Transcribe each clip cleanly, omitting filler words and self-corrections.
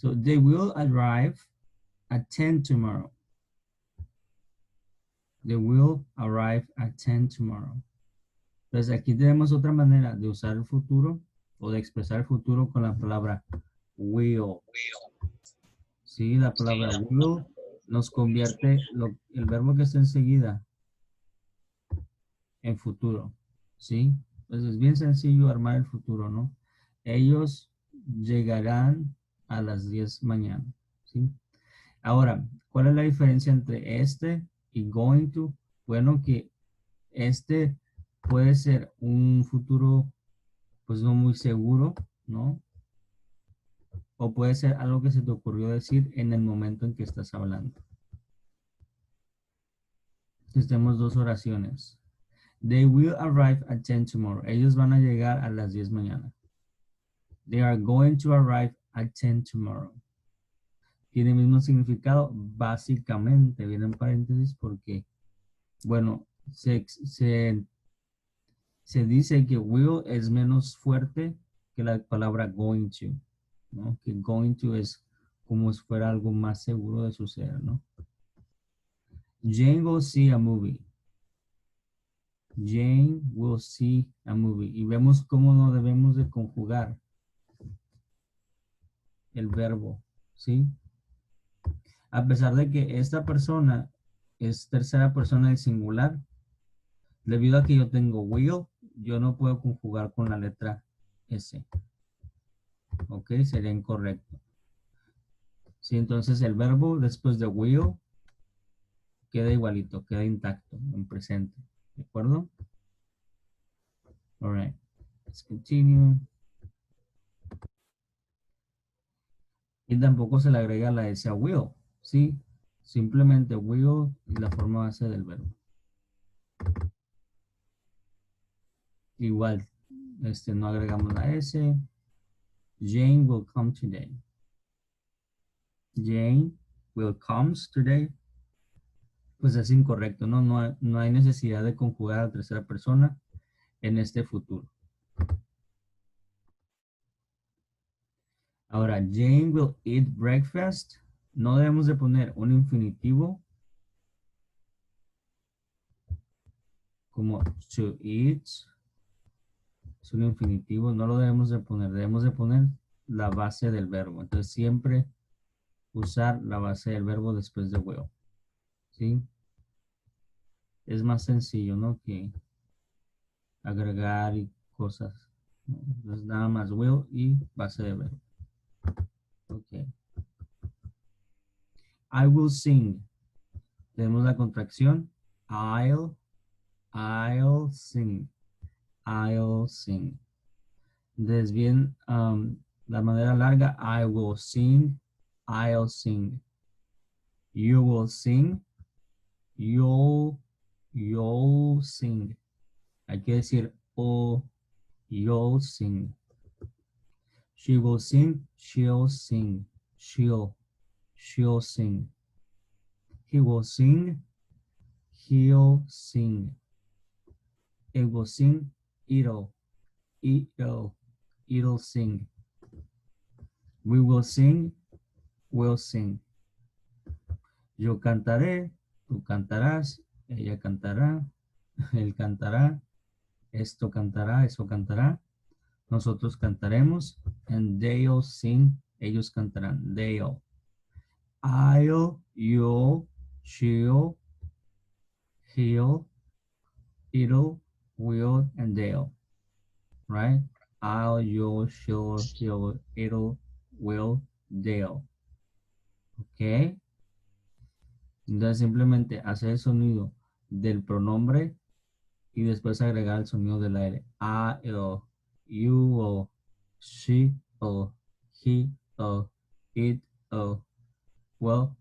So they will arrive at 10 tomorrow. They will arrive at 10 tomorrow. Entonces aquí tenemos otra manera de usar el futuro o de expresar el futuro con la palabra will. Sí, la palabra will nos convierte el verbo que está enseguida en futuro. ¿Sí? Entonces es bien sencillo armar el futuro, ¿no? Ellos llegarán a las 10 mañana. ¿Sí? Ahora, ¿cuál es la diferencia entre este y going to? Bueno, que este puede ser un futuro, pues no muy seguro, ¿no? O puede ser algo que se te ocurrió decir en el momento en que estás hablando. Entonces tenemos dos oraciones. They will arrive at 10 tomorrow. Ellos van a llegar a las 10 mañana. They are going to arrive at 10 tomorrow. Tiene el mismo significado, básicamente, viene en paréntesis porque, bueno, se dice que will es menos fuerte que la palabra going to, ¿no? Que going to es como si fuera algo más seguro de suceder, ¿no? Jane will see a movie. Jane will see a movie. Y vemos cómo no debemos de conjugar el verbo, ¿sí? A pesar de que esta persona es tercera persona del singular, debido a que yo tengo will, yo no puedo conjugar con la letra S. ¿Ok? Sería incorrecto. Sí, entonces el verbo después de will queda igualito, queda intacto, en presente. ¿De acuerdo? All right. Let's continue. Y tampoco se le agrega la S a will, ¿sí? Simplemente will y la forma base del verbo. Igual, no agregamos la S. Jane will come today. Jane will comes today. Pues es incorrecto, ¿no? No hay necesidad de conjugar a la tercera persona en este futuro. Ahora, Jane will eat breakfast. No debemos de poner un infinitivo como to eat. Es un infinitivo, no lo debemos de poner la base del verbo. Entonces siempre usar la base del verbo después de will. ¿Sí? Es más sencillo, ¿no? Que agregar y cosas. Entonces nada más will y base de verbo. Ok. I will sing. Tenemos la contracción. I'll sing. I'll sing. Entonces bien, la manera larga, I will sing, I'll sing. You will sing, you'll sing. Hay que decir, oh, you'll sing. She will sing, she'll sing. She'll sing. He will sing, he'll sing. It will sing, it'll sing. We will sing, we'll sing. Yo cantaré, tú cantarás, ella cantará, él cantará, esto cantará, eso cantará, nosotros cantaremos, and they'll sing, ellos cantarán, they'll. I'll, you'll, she'll, he'll, it'll, will, and they'll. Right? I'll, you'll, she'll, he'll, it'll, will, they'll. ¿Ok? Entonces simplemente hacer el sonido del pronombre y después agregar el sonido de la L. I, you, she, he, it, well,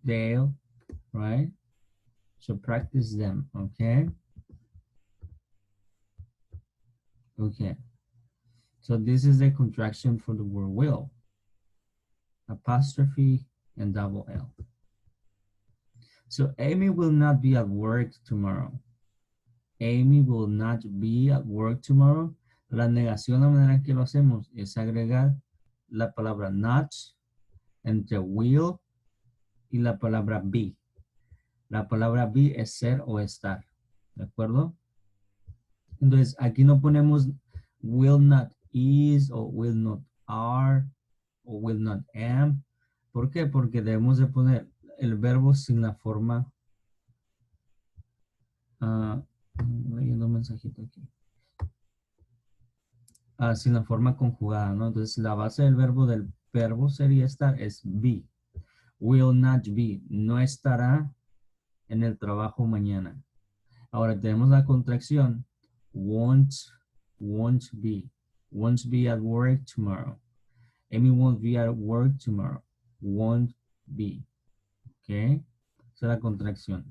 they'll, right? So practice them, okay? Okay. So this is the contraction for the word will. Apostrophe and double L. So Amy will not be at work tomorrow. Amy will not be at work tomorrow. La negación, la manera que lo hacemos es agregar la palabra not, entre will y la palabra be. La palabra be es ser o estar. ¿De acuerdo? Entonces, aquí no ponemos will not is o will not are o will not am. ¿Por qué? Porque debemos de poner el verbo sin la forma. Leyendo un mensajito aquí. Sin la forma conjugada, ¿no? Entonces, la base del verbo sería estar es be. Will not be. No estará en el trabajo mañana. Ahora tenemos la contracción. Won't be. Won't be at work tomorrow. Amy won't be at work tomorrow. Won't be. ¿Ok? Esa es la contracción.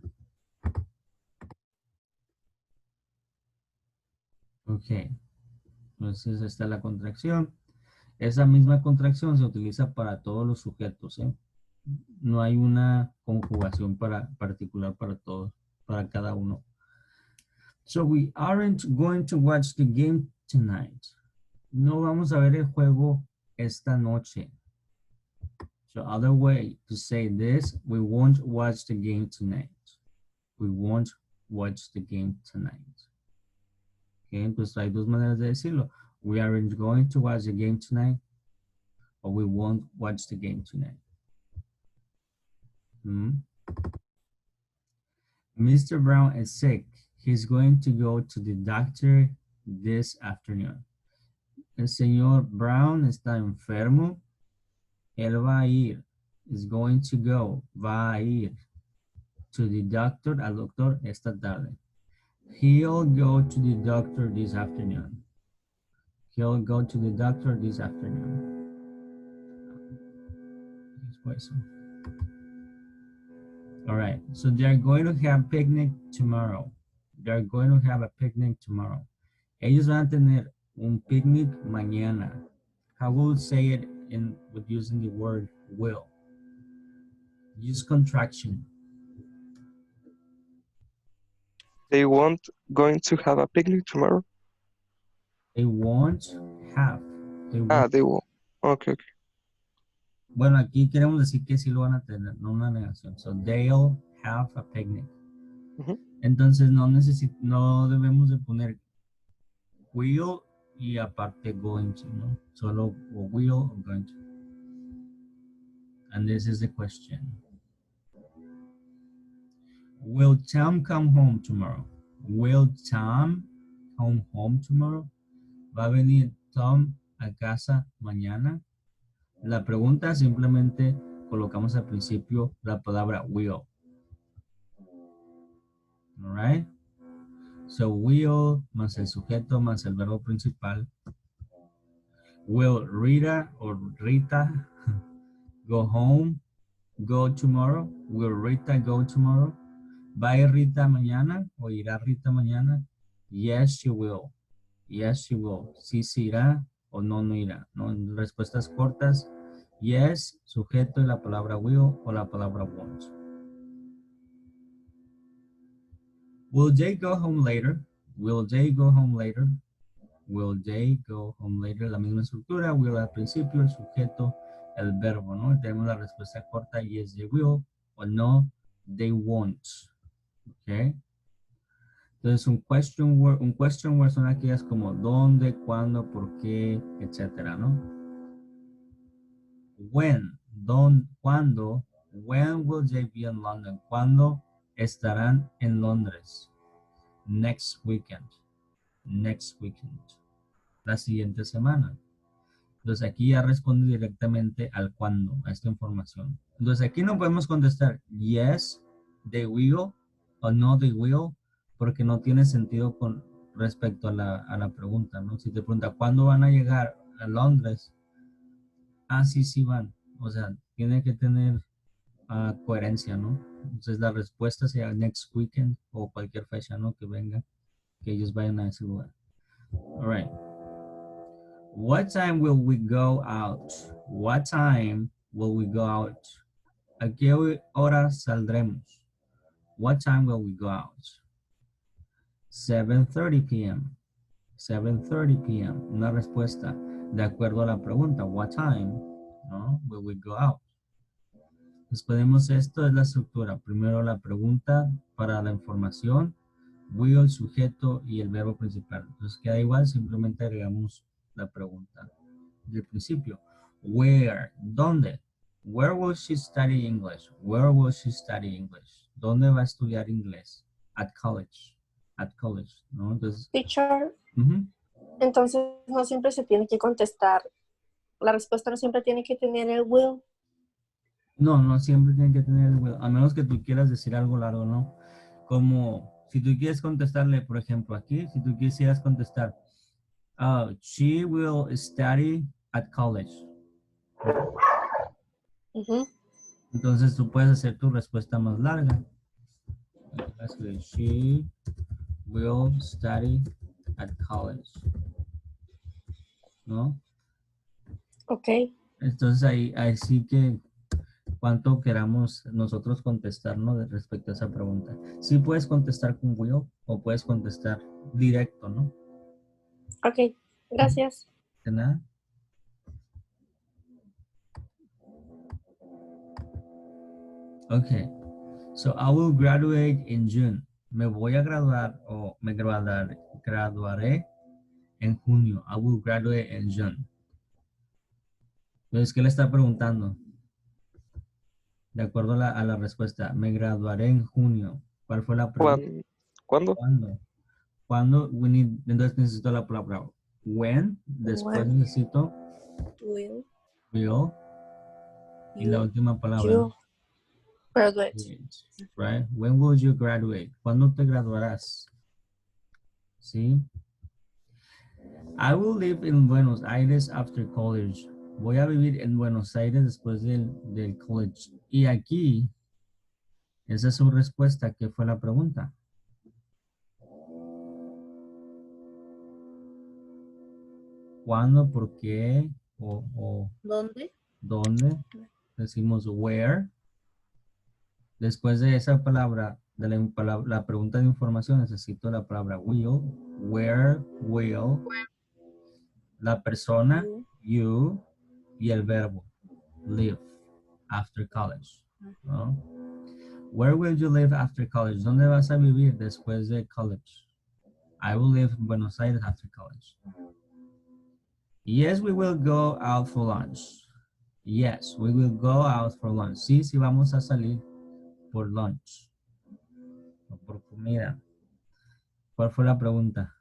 Ok. Entonces, esta es la contracción. Esa misma contracción se utiliza para todos los sujetos. No hay una conjugación particular para todos, para cada uno. So we aren't going to watch the game tonight. No vamos a ver el juego esta noche. So other way to say this, we won't watch the game tonight. We won't watch the game tonight. Okay, entonces hay dos maneras de decirlo. We aren't going to watch the game tonight, or we won't watch the game tonight. Mr. Brown is sick. He's going to go to the doctor this afternoon. El señor Brown está enfermo. Él va a ir. Is going to go. Va a ir. To the doctor, al doctor esta tarde. He'll go to the doctor this afternoon. He'll go to the doctor this afternoon. All right, so they're going to have picnic tomorrow. They're going to have a picnic tomorrow. Ellos van a tener un picnic mañana. How will you say it with using the word will? Use contraction. They won't going to have a picnic tomorrow. They won't have. They will. Okay. Bueno, aquí queremos decir que sí lo van a tener, no una negación. So they'll have a picnic. Entonces no debemos de poner will y aparte going to, ¿no? Solo will or going to. And this is the question. Will Tom come home tomorrow? Will Tom come home tomorrow? ¿Va a venir Tom a casa mañana? La pregunta simplemente colocamos al principio la palabra will. All right? So will más el sujeto más el verbo principal. Will Rita or Rita go home? Go tomorrow? Will Rita go tomorrow? ¿Va a ir Rita mañana o irá Rita mañana? Yes, she will. Yes, she will. Sí, sí irá o no, no irá. ¿No? En respuestas cortas, yes, sujeto y la palabra will o la palabra won't. Will they go home later? Will they go home later? Will they go home later? La misma estructura, will al principio, el sujeto, el verbo, ¿no? Tenemos la respuesta corta, yes, they will, o no, they won't. ¿Ok? Entonces, un question word son aquellas como dónde, cuándo, por qué, etcétera, ¿no? When, cuándo, when will they be in London? ¿Cuándo estarán en Londres? Next weekend. Next weekend. La siguiente semana. Entonces, aquí ya responde directamente al cuándo, a esta información. Entonces, aquí no podemos contestar yes, they will, o no, they will, porque no tiene sentido con respecto a la pregunta, ¿no? Si te pregunta, ¿cuándo van a llegar a Londres? Sí, sí van. O sea, tiene que tener coherencia, ¿no? Entonces, la respuesta sea next weekend o cualquier fecha, ¿no? Que venga, que ellos vayan a ese lugar. All right. What time will we go out? What time will we go out? ¿A qué hora saldremos? What time will we go out? 7:30 p.m. 7:30 p.m. Una respuesta. de acuerdo a la pregunta. What time, ¿no? Will we go out? Entonces podemos, esto es la estructura. Primero la pregunta para la información, will, el sujeto y el verbo principal. Entonces queda igual, simplemente agregamos la pregunta del principio. Where, ¿dónde? Where will she study English? Where will she study English? ¿Dónde va a estudiar inglés? At college. At college, ¿no? Entonces, Teacher, entonces no siempre se tiene que contestar. La respuesta no siempre tiene que tener el will. no, no siempre tiene que tener el will, a menos que tú quieras decir algo largo, ¿no? Como si tú quieres contestarle, por ejemplo, aquí, si tú quisieras contestar, she will study at college. Entonces tú puedes hacer tu respuesta más larga. She will study at college. ¿No? Ok. Entonces ahí sí que cuánto queramos nosotros contestarnos de respecto a esa pregunta. Sí puedes contestar con will o puedes contestar directo, ¿no? Ok, gracias. De nada. Okay, so I will graduate in June. Me voy a graduar o me graduaré en junio. I will graduate in June. Entonces, ¿qué le está preguntando? De acuerdo a la respuesta, me graduaré en junio. ¿Cuál fue la pregunta? ¿Cuándo? ¿Cuándo? ¿Cuándo? Entonces necesito la palabra when. Después When necesito will will. Y la última palabra. you graduate? Right? When will you graduate? ¿Cuándo te graduarás? ¿Sí? I will live in Buenos Aires after college. Voy a vivir en Buenos Aires después del college. Y aquí, esa es su respuesta. ¿Qué fue la pregunta? ¿Cuándo? ¿Por qué? ¿Dónde? ¿Dónde? Decimos where. Después de esa palabra, de la pregunta de información, necesito la palabra will. Where will. La persona, you, y el verbo, live, after college. ¿No? Where will you live after college? ¿Dónde vas a vivir después de college? I will live in Buenos Aires after college. Yes, we will go out for lunch. Yes, we will go out for lunch. Sí, sí vamos a salir por lunch. O por comida. ¿Cuál fue la pregunta?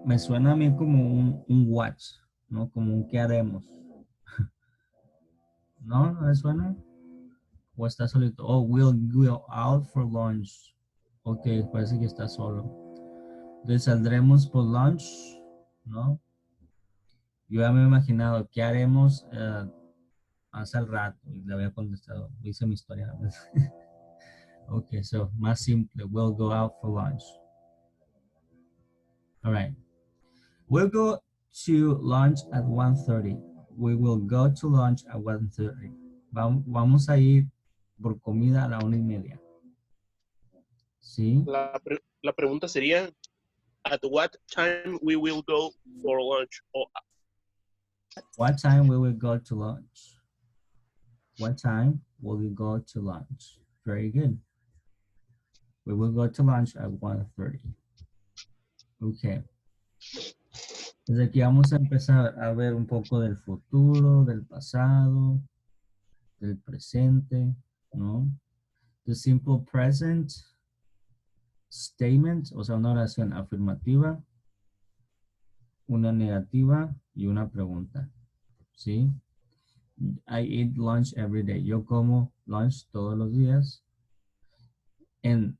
Me suena a mí como un watch, ¿no? Como un qué haremos. ¿No? ¿No le suena? ¿O está solito? Oh, we'll go out for lunch. Ok, parece que está solo. Entonces saldremos por lunch, ¿no? Yo ya me he imaginado qué haremos hace al rato y le había contestado. Hice mi historia. Ok, so más simple. We'll go out for lunch. All right. We'll go to lunch at 1:30. We will go to lunch at 1:30. Vamos a ir por comida a la 1:30. ¿Sí? La pregunta sería, at what time we will go for lunch? What time will we go to lunch? What time will we go to lunch? Very good. We will go to lunch at 1:30. Okay. Desde aquí vamos a empezar a ver un poco del futuro, del pasado, del presente, ¿no? The simple present statement, o sea, una oración afirmativa, una negativa y una pregunta, ¿sí? I eat lunch every day. Yo como lunch todos los días. En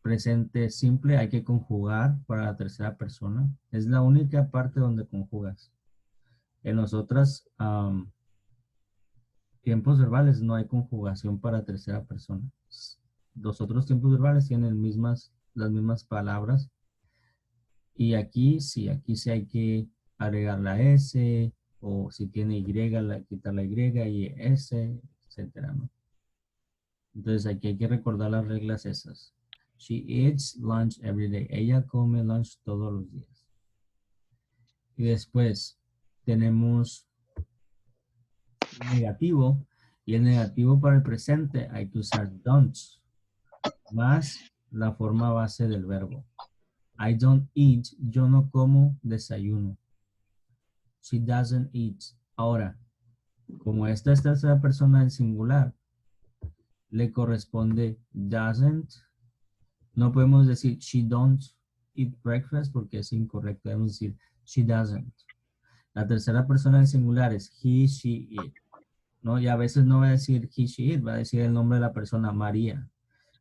presente simple hay que conjugar para la tercera persona. Es la única parte donde conjugas. En los otros tiempos verbales no hay conjugación para tercera persona. Los otros tiempos verbales tienen las mismas palabras. Y aquí sí hay que agregar la S, o si tiene Y, quitar la Y y S, etcétera, ¿no? Entonces aquí hay que recordar las reglas esas. She eats lunch every day. Ella come lunch todos los días. Y después tenemos negativo. Y el negativo para el presente hay que usar don't más la forma base del verbo. I don't eat. Yo no como desayuno. She doesn't eat. Ahora, como esta es tercera persona en singular, le corresponde doesn't. No podemos decir she don't eat breakfast porque es incorrecto. Debemos decir she doesn't. La tercera persona en singular es he, she, it. ¿No? Y a veces no va a decir he, she, it, va a decir el nombre de la persona, María.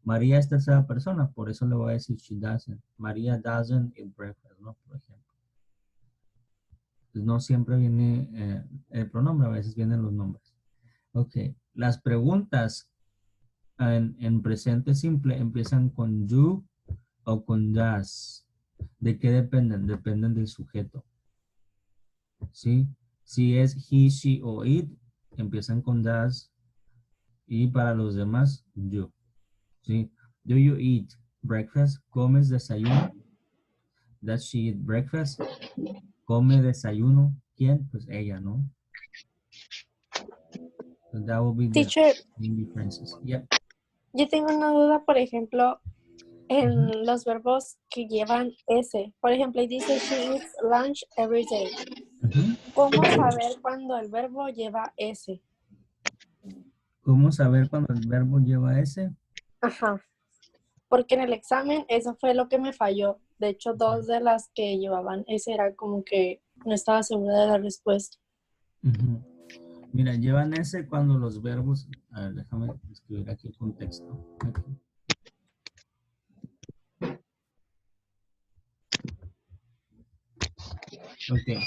María es tercera persona, por eso le voy a decir she doesn't. María doesn't eat breakfast, ¿no? Por ejemplo. Pues no siempre viene el pronombre, a veces vienen los nombres. Ok, las preguntas en presente simple empiezan con do o con does. ¿De qué dependen? Dependen del sujeto. ¿Sí? Si es he, she o it, empiezan con does. Y para los demás, you. ¿Sí? Do you eat breakfast? ¿Comes desayuno? Does she eat breakfast? ¿Come desayuno? ¿Quién? Pues ella, ¿no? So that will be the Teacher, main differences. Yep. yo tengo una duda, por ejemplo, en los verbos que llevan S. Por ejemplo, dice she eats lunch every day. ¿Cómo saber cuando el verbo lleva S? ¿Cómo saber cuando el verbo lleva S? Ajá. Porque en el examen eso fue lo que me falló. De hecho, dos de las que llevaban S era como que no estaba segura de la respuesta. Mira, llevan S cuando los verbos... A ver, déjame escribir aquí el contexto. Aquí. Ok.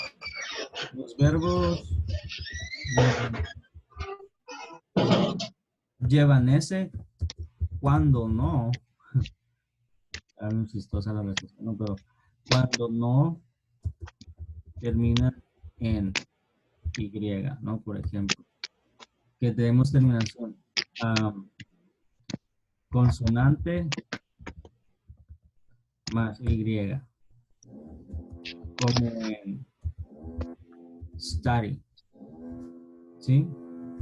Los verbos llevan S cuando no. Ah, muy chistosa la respuesta, no, pero cuando no termina en Y, ¿no? Por ejemplo, que tenemos terminación consonante más Y, como en study, ¿sí?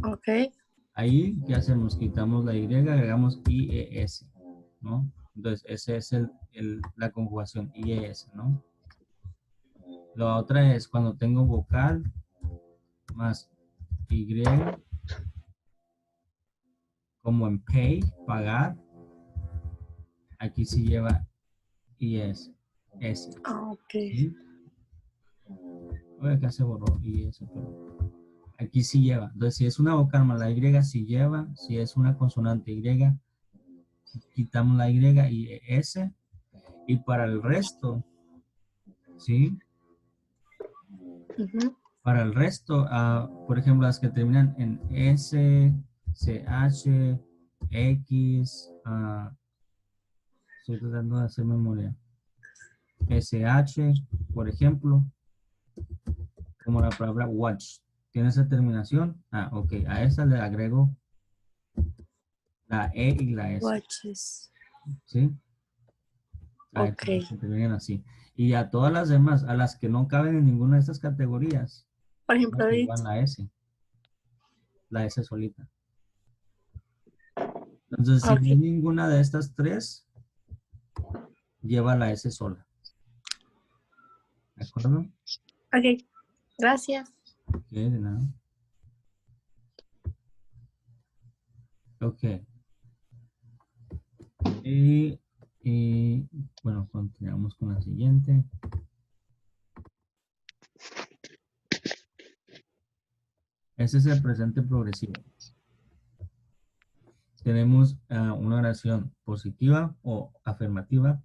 Ok. Ahí, ¿qué hacemos? Quitamos la Y, agregamos IES, ¿no? Entonces, ese es la conjugación IES, ¿no? La otra es cuando tengo vocal más Y, como en pay, pagar, aquí sí lleva IES, S. Ok. ¿Sí? Oye, acá se borró IES, pero aquí sí lleva. Entonces, si es una vocal más la Y, sí lleva. Si es una consonante Y, quitamos la Y y S. Y para el resto, ¿sí? Para el resto, por ejemplo, las que terminan en S, CH, X, estoy tratando de hacer memoria. SH, por ejemplo, como la palabra watch. ¿Tiene esa terminación? Ok. A esa le agrego la E y la S. Watches. ¿Sí? Ok. Que terminen así. Y a todas las demás, a las que no caben en ninguna de estas categorías, Por ejemplo, que it. llevan la S. La S solita. Entonces, si Ok. no hay ninguna de estas tres, lleva la S sola. ¿De acuerdo? Ok. Gracias. Ok, de nada. Ok. Y bueno, continuamos con la siguiente. Ese es el presente progresivo. Tenemos una oración positiva o afirmativa.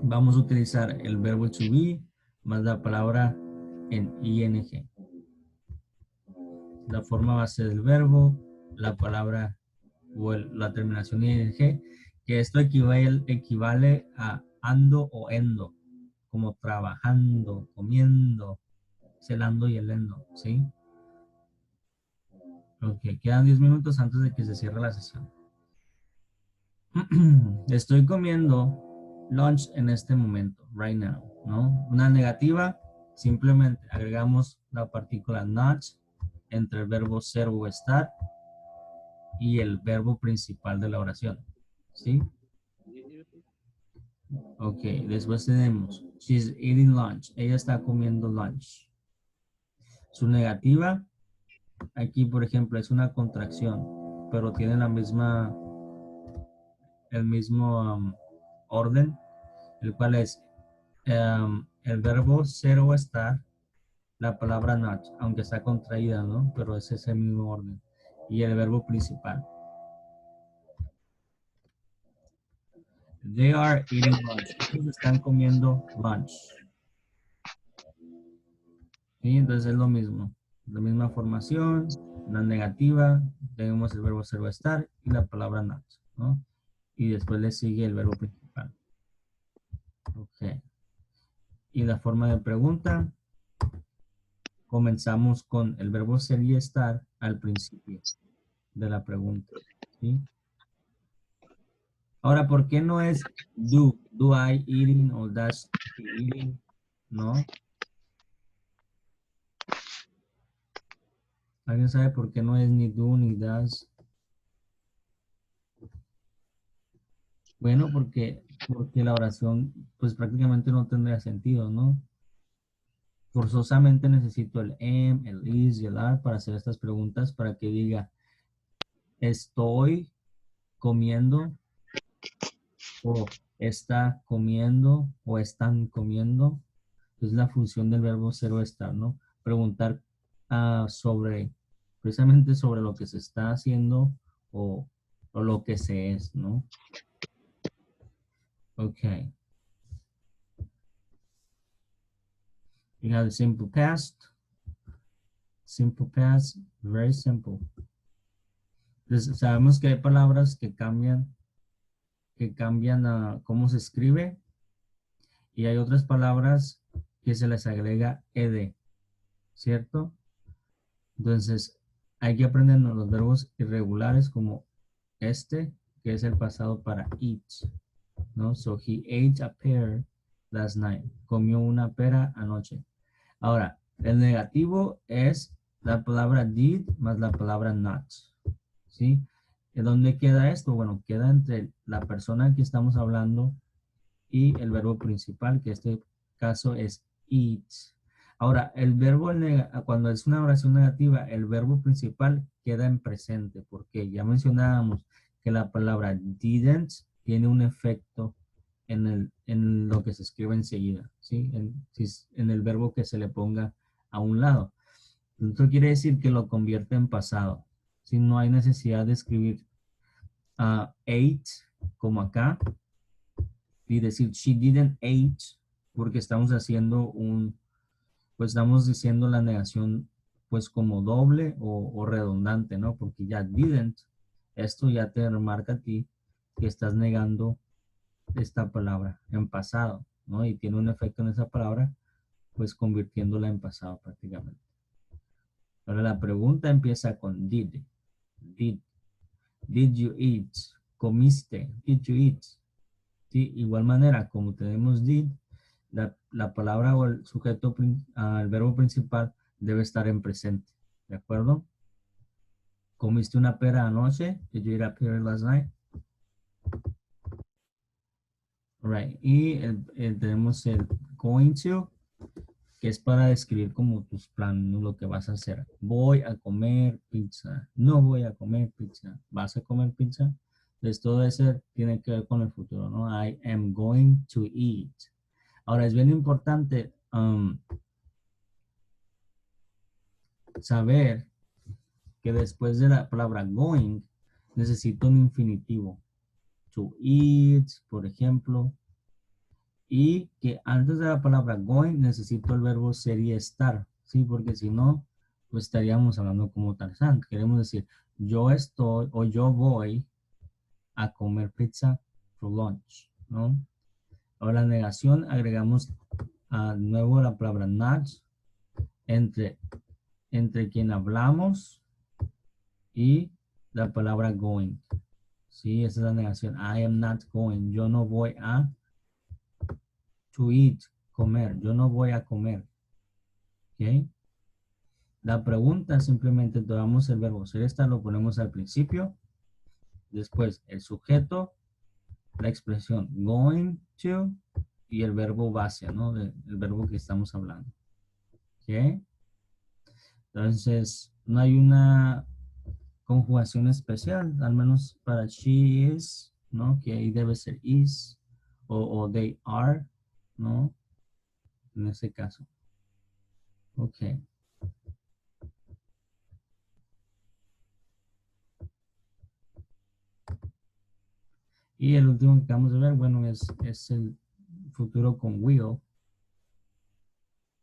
Vamos a utilizar el verbo to be más la palabra en ing. La forma base del verbo, la palabra o la terminación ing, que esto equivale a ando o endo, como trabajando, comiendo, celando y elendo, ¿sí? Ok, quedan 10 minutos antes de que se cierre la sesión. Estoy comiendo lunch en este momento, right now, ¿no? Una negativa, simplemente agregamos la partícula not entre el verbo ser o estar y el verbo principal de la oración, ¿sí? Ok, después tenemos, she's eating lunch. Ella está comiendo lunch. Su negativa, aquí por ejemplo, es una contracción, pero tiene la misma, el mismo orden, el cual es el verbo ser o estar, la palabra not, aunque está contraída, ¿no? Pero es ese mismo orden. Y el verbo principal. They are eating lunch. Ellos están comiendo lunch. ¿Sí? Entonces es lo mismo. La misma formación, la negativa, tenemos el verbo ser o estar y la palabra not, ¿no? Y después le sigue el verbo principal. Ok. Y la forma de pregunta, comenzamos con el verbo ser y estar al principio de la pregunta, ¿sí? Ahora, ¿por qué no es do? Do I eating o does he eating? ¿No? ¿Alguien sabe por qué no es ni do ni does? Bueno, porque la oración pues prácticamente no tendría sentido, ¿no? Forzosamente necesito el am, el is y el are para hacer estas preguntas para que diga estoy comiendo o está comiendo o están comiendo. Es la función del verbo ser o estar, ¿no? Preguntar precisamente sobre lo que se está haciendo o lo que se es, ¿no? Okay. You have the simple past. Simple past, very simple. Entonces, sabemos que hay palabras que cambian a cómo se escribe y hay otras palabras que se les agrega ed, ¿cierto? Entonces, hay que aprender los verbos irregulares como este, que es el pasado para eat, ¿no? So, he ate a pear last night. Comió una pera anoche. Ahora, el negativo es la palabra did más la palabra not, ¿sí? ¿De dónde queda esto? Bueno, queda entre la persona que estamos hablando y el verbo principal, que en este caso es eat. Ahora, el verbo, cuando es una oración negativa, el verbo principal queda en presente, porque ya mencionábamos que la palabra didn't tiene un efecto en lo que se escribe enseguida, ¿sí? En el verbo que se le ponga a un lado. Esto quiere decir que lo convierte en pasado. Si no hay necesidad de escribir ate como acá y decir she didn't ate porque estamos haciendo pues estamos diciendo la negación pues como doble o redundante, ¿no? Porque ya didn't, esto ya te remarca a ti que estás negando esta palabra en pasado, ¿no? Y tiene un efecto en esa palabra, pues convirtiéndola en pasado prácticamente. Ahora la pregunta empieza con did. Did. Did you eat? Comiste. Did you eat? Sí, igual manera, como tenemos did, la palabra o el sujeto, el verbo principal debe estar en presente. ¿De acuerdo? ¿Comiste una pera anoche? Did you eat a pear last night? Right. Y tenemos el going to, que es para describir como tus planes, lo que vas a hacer. Voy a comer pizza. No voy a comer pizza. ¿Vas a comer pizza? Entonces todo eso tiene que ver con el futuro, ¿no? I am going to eat. Ahora es bien importante saber que después de la palabra going necesito un infinitivo. To eat, por ejemplo. Y que antes de la palabra going necesito el verbo ser y estar, ¿sí? Porque si no, pues estaríamos hablando como Tarzán. Queremos decir, yo estoy o yo voy a comer pizza for lunch, ¿no? Ahora la negación agregamos de nuevo la palabra not entre quien hablamos y la palabra going. Sí, esa es la negación. I am not going. Yo no voy a to eat, comer. Yo no voy a comer. ¿Ok? La pregunta simplemente tomamos el verbo ser esta, lo ponemos al principio. Después el sujeto, la expresión going to y el verbo base, ¿no? El verbo que estamos hablando. ¿Ok? Entonces, no hay una conjugación especial, al menos para she is, ¿no? Que ahí debe ser is o they are, ¿no? En ese caso. Ok. Y el último que vamos a ver, bueno, es el futuro con will.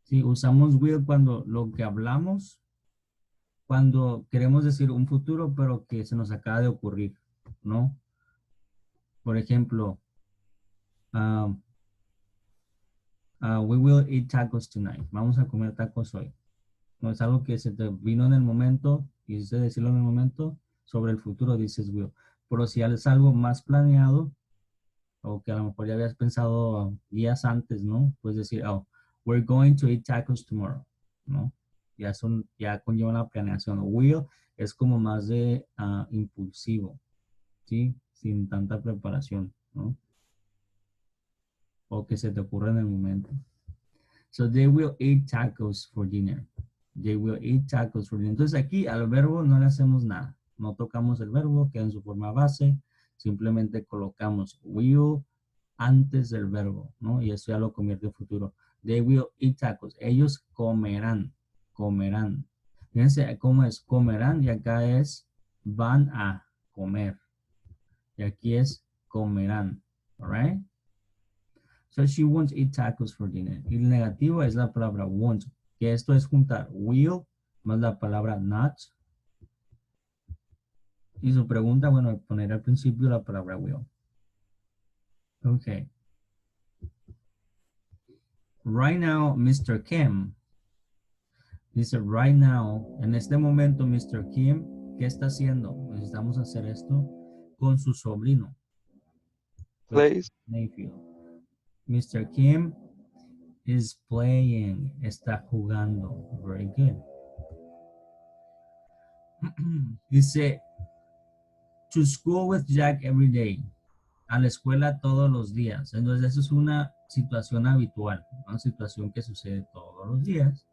Sí, usamos will cuando lo que hablamos, cuando queremos decir un futuro, pero que se nos acaba de ocurrir, ¿no? Por ejemplo, we will eat tacos tonight. Vamos a comer tacos hoy. No es algo que se te vino en el momento, quisiste decirlo en el momento, sobre el futuro dices will. Pero si es algo más planeado, o que a lo mejor ya habías pensado días antes, ¿no? Puedes decir, oh, we're going to eat tacos tomorrow, ¿no? Ya conlleva una planeación. Will es como más de impulsivo, ¿sí? Sin tanta preparación, ¿no? O que se te ocurra en el momento. So they will eat tacos for dinner. They will eat tacos for dinner. Entonces aquí al verbo no le hacemos nada. No tocamos el verbo, queda en su forma base. Simplemente colocamos will antes del verbo, ¿no? Y eso ya lo convierte en futuro. They will eat tacos. Ellos comerán. Comerán. Fíjense cómo es comerán y acá es van a comer. Y aquí es comerán. All right? So she won't eat tacos for dinner. Y el negativo es la palabra won't, que esto es juntar will más la palabra not. Y su pregunta, bueno, poner al principio la palabra will. Okay. Right now, Mr. Kim. Dice, right now, en este momento, Mr. Kim, ¿qué está haciendo? Necesitamos hacer esto con su sobrino. Plays. Nephew. Mr. Kim is playing. Está jugando. Very good. Dice, to school with Jack every day. A la escuela todos los días. Entonces, eso es una situación habitual, una situación que sucede todos los días,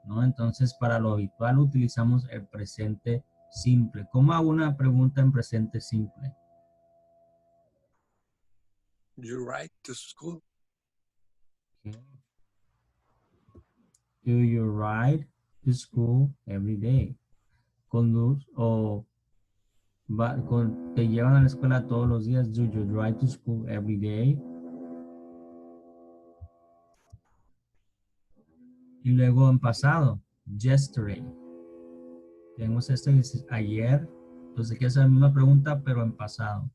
¿no? Entonces, para lo habitual utilizamos el presente simple. ¿Cómo hago una pregunta en presente simple? You ride to school? Okay. Do you ride to school every day? Conduce o te llevan a la escuela todos los días. Do you ride to school every day? Y luego en pasado, yesterday. Tenemos esto que dice ayer. Entonces aquí es la misma pregunta, pero en pasado.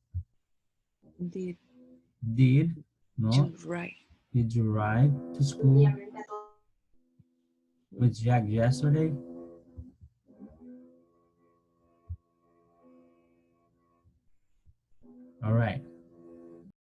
Did, ¿no? You ride. Did you ride to school with Jack yesterday? All right.